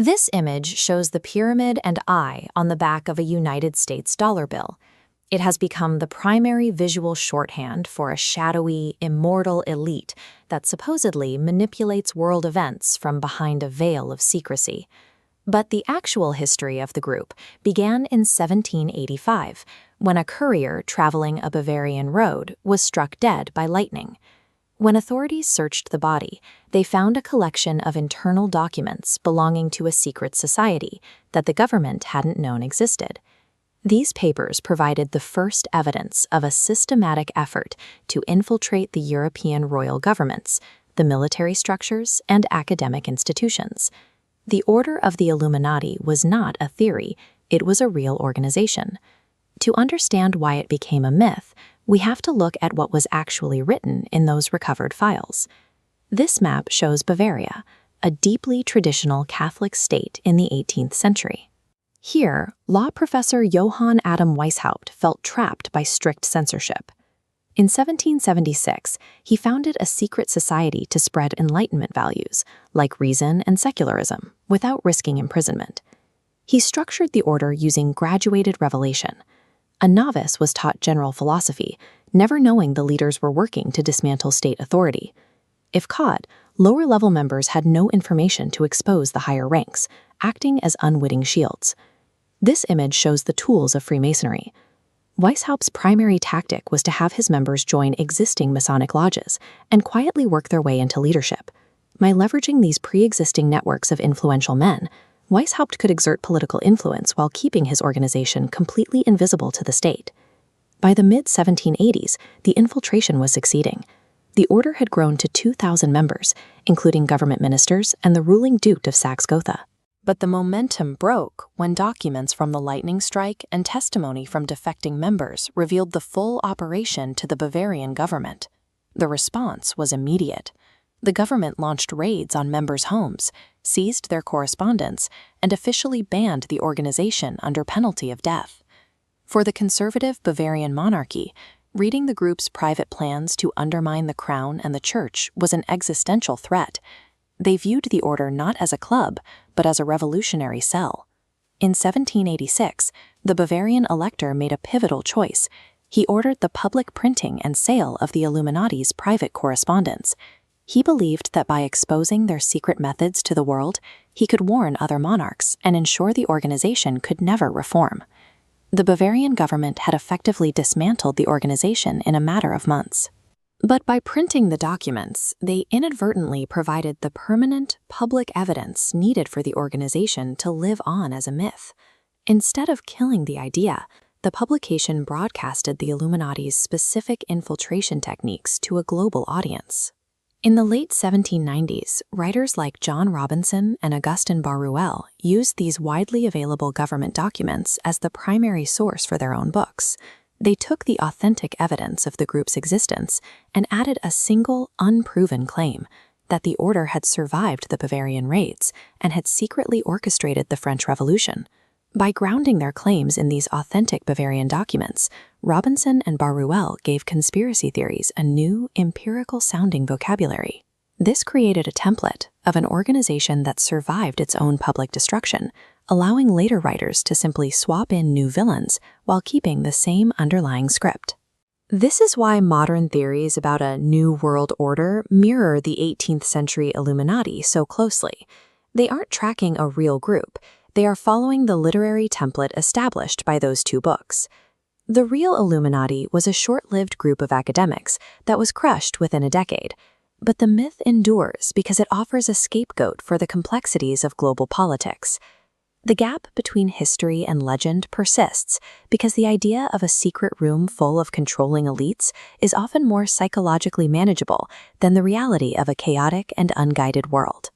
This image shows the pyramid and eye on the back of a United States dollar bill. It has become the primary visual shorthand for a shadowy, immortal elite that supposedly manipulates world events from behind a veil of secrecy. But the actual history of the group began in 1785, when a courier traveling a Bavarian road was struck dead by lightning. When authorities searched the body, they found a collection of internal documents belonging to a secret society that the government hadn't known existed. These papers provided the first evidence of a systematic effort to infiltrate the European royal governments, the military structures, and academic institutions. The Order of the Illuminati was not a theory, it was a real organization. To understand why it became a myth, we have to look at what was actually written in those recovered files. This map shows Bavaria, a deeply traditional Catholic state in the 18th century. Here, law professor Johann Adam Weishaupt felt trapped by strict censorship. In 1776, he founded a secret society to spread Enlightenment values, like reason and secularism, without risking imprisonment. He structured the order using graduated revelation. A novice was taught general philosophy, never knowing the leaders were working to dismantle state authority. If caught, lower-level members had no information to expose the higher ranks, acting as unwitting shields. This image shows the tools of Freemasonry. Weishaupt's primary tactic was to have his members join existing Masonic lodges and quietly work their way into leadership. By leveraging these pre-existing networks of influential men, Weishaupt could exert political influence while keeping his organization completely invisible to the state. By the mid-1780s, the infiltration was succeeding. The order had grown to 2,000 members, including government ministers and the ruling Duke of Saxe-Gotha. But the momentum broke when documents from the lightning strike and testimony from defecting members revealed the full operation to the Bavarian government. The response was immediate. The government launched raids on members' homes, seized their correspondence, and officially banned the organization under penalty of death. For the conservative Bavarian monarchy, reading the group's private plans to undermine the crown and the church was an existential threat. They viewed the order not as a club, but as a revolutionary cell. In 1786, the Bavarian elector made a pivotal choice. He ordered the public printing and sale of the Illuminati's private correspondence. He believed that by exposing their secret methods to the world, he could warn other monarchs and ensure the organization could never reform. The Bavarian government had effectively dismantled the organization in a matter of months. But by printing the documents, they inadvertently provided the permanent, public evidence needed for the organization to live on as a myth. Instead of killing the idea, the publication broadcasted the Illuminati's specific infiltration techniques to a global audience. In the late 1790s, writers like John Robinson and Augustin Barruel used these widely available government documents as the primary source for their own books. They took the authentic evidence of the group's existence and added a single, unproven claim that the order had survived the Bavarian raids and had secretly orchestrated the French Revolution. By grounding their claims in these authentic Bavarian documents, Robinson and Barruel gave conspiracy theories a new, empirical-sounding vocabulary. This created a template of an organization that survived its own public destruction, allowing later writers to simply swap in new villains while keeping the same underlying script. This is why modern theories about a new world order mirror the 18th century Illuminati so closely. They aren't tracking a real group. They are following the literary template established by those two books. The real Illuminati was a short-lived group of academics that was crushed within a decade. But the myth endures because it offers a scapegoat for the complexities of global politics. The gap between history and legend persists because the idea of a secret room full of controlling elites is often more psychologically manageable than the reality of a chaotic and unguided world.